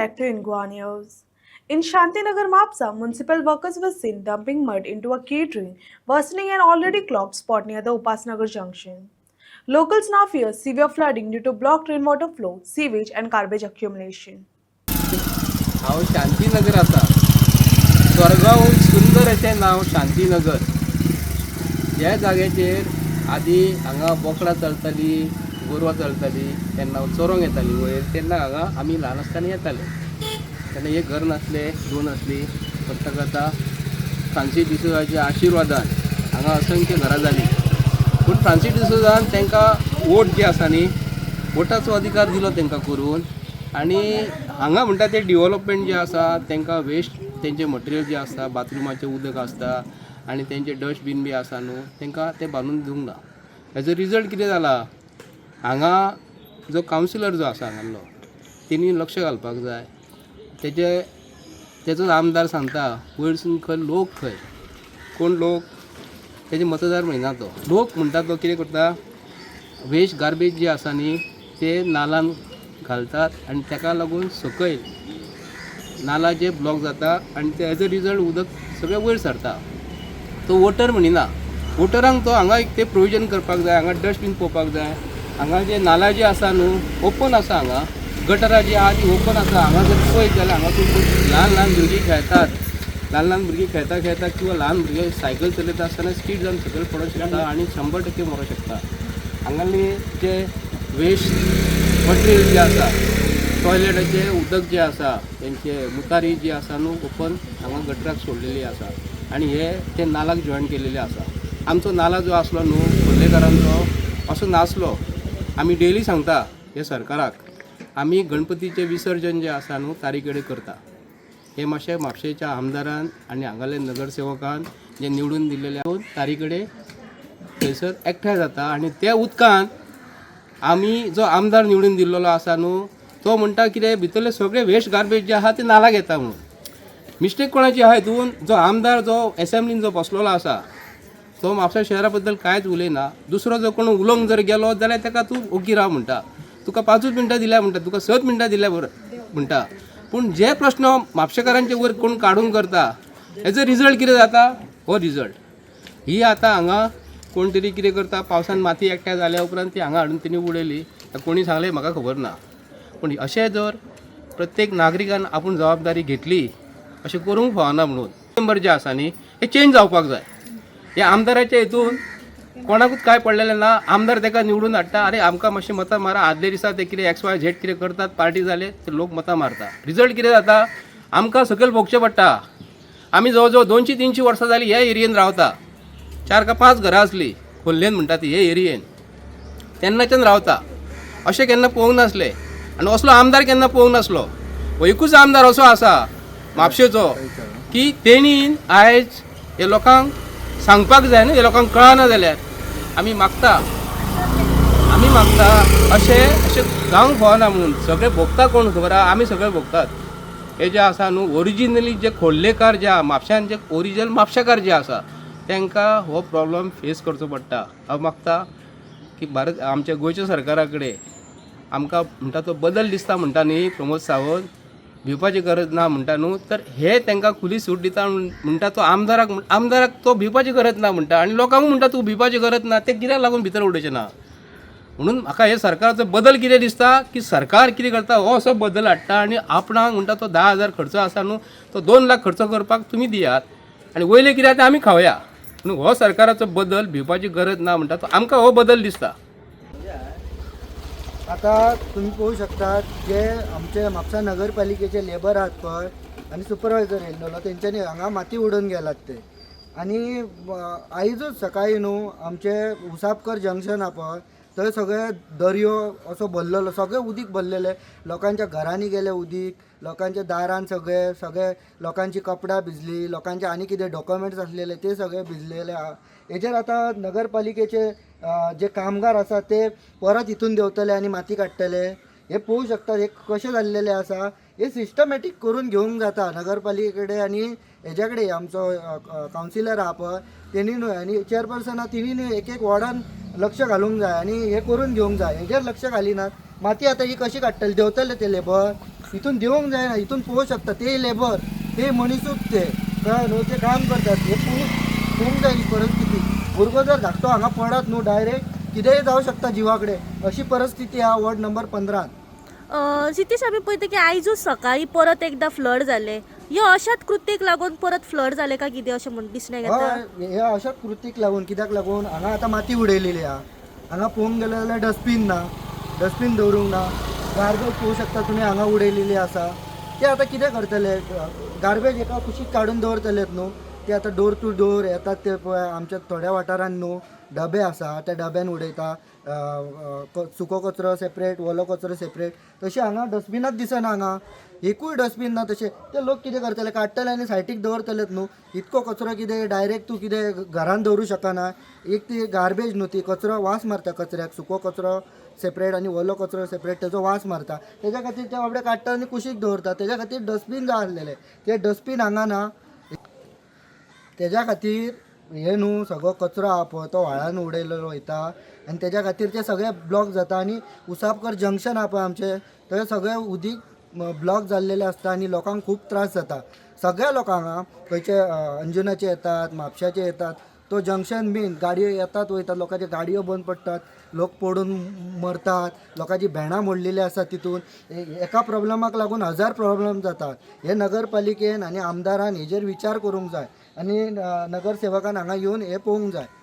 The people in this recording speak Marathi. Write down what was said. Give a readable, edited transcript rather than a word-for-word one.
back to Ingwa News. In Shantinagar Mapsa, municipal workers were seen dumping mud into a key drain, worsening an already clogged spot near the Upasnagar junction. Locals now fear severe flooding due to blocked rainwater flow, sewage, and garbage accumulation. हांव शांतीनगर आसा. स्वर्गाहून सुंदर अशें नांव शांतीनगर. ह्या जाग्याचेर आदीं हांगा बोकडां चलतालीं, गोरवां चलतालीं, तेन्ना चोरोंक येतालीं वयर. तेन्ना हांगा आमी ल्हान आसतना येताले. तेन्ना एक घर नासलें, दोन आसलीं. करता करता फ्रांसीस डिसोजाच्या आशिर्वादान हांगा असंख्य घरां जालीं. पूण फ्रांसीस डिसोजान तांकां वोट जी आसा न्ही, वोटाचो अधिकार दिलो तांकां करून. आनी हांगा म्हणटा ते डिवेलपमेंट जे आसा तांकां वेस्ट तेंचे मटेरियल जे आसता, बाथरुमाचें उदक आसता आनी तेंचे डस्टबीन बी आसा न्हू, तांकां ते बांदून दिवंक ना. हेजो रिजल्ट कितें जाला, हांगा जो कावन्सिलर जो आसा हांगालो तेणी लक्ष घालपाक जाय. तेजो आमदार सांगता वयरसून खंय लोक खंय कोण लोक तेजे मतदार म्हणना तो लोक म्हणटा तो कितें करता, वेस्ट गार्बेज जे आसा न्ही ते नालान घालतात आनी ताका लागून सकयल नाला जे ब्लॉक जाता आनी एज अ रिजल्ट उदक सगळें वयर सरता. तो वोटर म्हणिना, वोटरांक तो हांगा एक ते प्रोविजन करपाक जाय. हांगा डस्टबीन पळोवपाक जाय. हांगा जे नाला जे आसा न्हू ओपन आसा, हांगा गटरां जी आहा ती ओपन आसा. हांगा जर पळयत जाल्यार हांगा खूब ल्हान ल्हान भुरगीं खेळटात. ल्हान ल्हान भुरगीं खेळटा खेळटा किंवा ल्हान भुरगे सायकल चलयता आसतना स्पीड जावन सकयल पडोंक शकता आनी 100% मरोंक शकता. हांगाली जे वेस्ट मटेरियल जे आसा, टॉयलेटाचे उदक जे आसा, तेंचे मुतारी जी आसा न्हू ओपन हांगा गटराक सोडलेली आसा आनी हे ते नालाक जॉयन केलेले आसा. आमचो नाला जो आसलो न्हू खोर्लेकारांचो असो नासलो. आमी डेली सांगता हे सरकाराक, आमी गणपतीचें विसर्जन जे आसा न्हू तारीखेडे करता. हे मातशें म्हापशेच्या आमदारान आनी हांगाले नगरसेवकान जे निवडून दिल्लेले तारीखेडे थंयसर एकठांय जाता आनी त्या उदकान आमी जो आमदार निवडून दिल्लो आसा न्हू तो म्हणटा कितें भितरले सगळे वेस्ट गार्बेज जे आहा ते नालाक येता म्हणून. मिस्टेक कोणाची आहा हितून, जो आमदार जो एसेंब्लीन जो बसलेलो आसा तो म्हापसा शहरा बद्दल कांयच उलयना. दुसरो जो कोण उलोवंक जर गेलो जाल्यार ताका तूं ओगी राव म्हणटा, तुका 5 मिनटां दिल्या म्हणटा, तुका 7 मिनटां दिल्या म्हणटा. पूण जे प्रश्न म्हापशेकारांचे वयर कोण काडून करता हेजो रिजल्ट कितें जाता, हो रिजल्ट. ही आतां हांगा कोण तरी कितें करता, पावसान माती एकठांय जाल्या उपरांत ती हांगा हाडून तेणी उडयली. कोणी सांगलें म्हाका खबर ना. पूण अशें जर प्रत्येक नागरिकान आपूण जबाबदारी घेतली अशें करूंक फावना. म्हणून मेंबर जे आसा न्ही हे चेंज जावपाक जाय. हे आमदाराच्या हितून कोणाकूच काय पडलेलें ना. आमदार ताका निवडून हाडटा, अरे आमकां मातशें मतां मारा. आदले दिसा ते कितें XYZ कितें करतात, पार्टी जाले ते लोक मतां मारता. रिजल्ट कितें जाता, आमकां सकयल भोगचें पडटा. आमी जवळ जवळ 200-300 वर्सां जालीं ह्या एरियेन रावता. 4 का 5 घरां आसलीं खोल्लेन म्हणटा ती हे एरियेन, तेन्नाच्यान रावता. अशें केन्ना पळोवंक नासलें आनी असलो आमदार केन्ना पळोवंक नासलो. हो एकूच आमदार असो आसा म्हापशेचो की तेणीन आयज हे लोकांक सांगपाक जाय न्हू. हे लोकांक कळना जाल्यार आमी मागता अशें जावंक फावना. म्हणून सगळे भोगता कोण खबर आहा, आमी सगळे भोगतात. हे जे आसा न्हू ओरिजिनली जे खोर्लेकार जे आहा म्हापशान जे ओरिजिनल म्हापशेकार जे आसा तांकां हो प्रॉब्लम फेस करचो पडटा. हांव मागता की भारत आमच्या गोंयच्या सरकारा कडेन आमकां म्हणटा तो बदल दिसता म्हणटा न्ही प्रमोद सावंत, भिवपाची गरज ना म्हणटा न्हू, तर हे तांकां खुली सूट दिता म्हणटा तो आमदाराक तो भिवपाची गरज ना म्हणटा आनी लोकांक म्हणटा तूं भिवपाची गरज ना. ते कित्याक लागून भितर उडोवचें ना. म्हणून म्हाका हे सरकाराचो बदल कितें दिसता की सरकार कितें करता हो असो बदल हाडटा आनी आपणाक म्हणटा तो 10,000 खर्च आसा न्हू तो 2 लाख खर्च करपाक तुमी दियात आनी वयले कितें ते आमी खावया. म्हणून हो सरकाराचो बदल भिवपाची गरज ना म्हणटा तो आमकां हो बदल दिसता. आता तुम्ही पाहू शकतात जे आमचे म्हापसा नगरपालिकेचे लेबर आहात पळय आणि सुपरवायझर येयल्लो तेंच्यांनी हांगा माती उडोवन गेलात ते. आणि आयजूच सकाळी न्हू आमचे उसापकर जंक्शन आहा पळय थंय सगळे दर्यो असो भरलेलो, सगळे उदीक भरलेले. लोकांच्या घरांनी गेले उदीक, लोकांच्या दारान सगळे लोकांची कपडा भिजली, लोकांचे आनी कितें डॉक्युमेंट्स आसलेले ते सगळे भिजलेले आहा. हेजेर आतां नगरपालिकेचे जे कामगार आसा ते परत इथून देवतले आणि माती काडटले. हे पळोवू शकतात हे कशें जाल्लेले आसा. हे सिस्टमॅटीक करून घेवंक जाता नगरपालिके कडेन आनी हेज्या कडेन आमचो कावन्सिलर आहा पळय तेणी न्हू आनी चेअरपर्सन आहा तिणी न्हू एक वॉर्डान लक्ष घालूंक जाय आनी हे करून घेवंक जाय. हेजेर लक्ष घालिनात. माती आतां ही कशी काडटली, देंवतले ते लेबर इथून देवंक जायना, इथून पोवू शकता ते लेबर, ते मनीसूच ते कळ्ळें न्हू, ते काम करतात, हे पोवंक जाय ही परिस्थिती. भुरगो जर धाकटो हांगा पडत न्हू डायरेक्ट कितेंय जावं शकता जिवाकडे, अशी परिस्थिती हा वॉर्ड नंबर 15. सितीश आमी पळयता की आयजूच सकाळी परत एकदा फ्लड जाले. ह्यो अशाच कृत्येक लागून परत फ्लड जाले काय कितें अशें म्हण दिसण्याक येता? हय, हे अशाच कृतीक लागून, कित्याक लागून हांगा आतां माती उडयलेली आहा. हांगा पळोवंक गेले जाल्यार डस्टबीन ना, डस्टबीन दवरूंक ना. गार्बेज पळोवंक शकता तुमी हांगा उडयलेली आसा. ते आतां कितें करतले, गार्बेज एका कुशीक काडून दवरतलेत न्हू, ते आतां डोर टू डोर येतात ते पळय. आमच्या थोड्या वाठारांत न्हू डबे आसा, त्या डब्यान उडयता. सुको कचरो सेपरेट, वोलो कचरो सेपरेट. तशें हांगा डस्टबिनाच दिसना, हांगा एकूय डस्टबीन ना. तशें ते लोक कितें करतले, काडटले आनी सायटीक दवरतलेत न्हू. इतको कचरो कितें डायरेक्ट तूं कितें घरान दवरूं शकना. एक ती गार्बेज न्हू, ती कचरो वास मारता कचऱ्याक. सुको कचरो सेपरेट आनी वोलो कचरो सेपरेट, तेजो वास मारता. तेज्या खातीर ते बाबडे काडटा आनी कुशीक दवरता. तेज्या खातीर डस्टबीन जाय आसलेले, ते डस्टबीन हांगा ना. तेज्या खातीर हे न्हू सगळो कचरो आहा पळय तो व्हाळान उडयलेलो वयता आनी तेज्या खातीर ते सगळे ब्लॉक जाता. आनी उसापकर जंक्शन आहा पळय आमचें, थंय सगळें उदीक ब्लॉक जाल्लेलें आसता आनी लोकांक खूब त्रास जाता. सगळ्या लोकांक खंयचे अंजुनाचे येतात, म्हापशाचे येतात, तो जंक्शन बीन गाडयो येतात वयतात, लोकांच्यो गाडयो बंद पडटात, लोक पडून मरतात, लोकांची भेणां मोडलेली आसात तितून. एका प्रॉब्लमाक लागून 1000 प्रॉब्लेम जातात. हे नगरपालिकेन आनी आमदारान हेजेर विचार करूंक जाय आनी नगरसेवकान हांगा येवन हे पळोवंक जाय.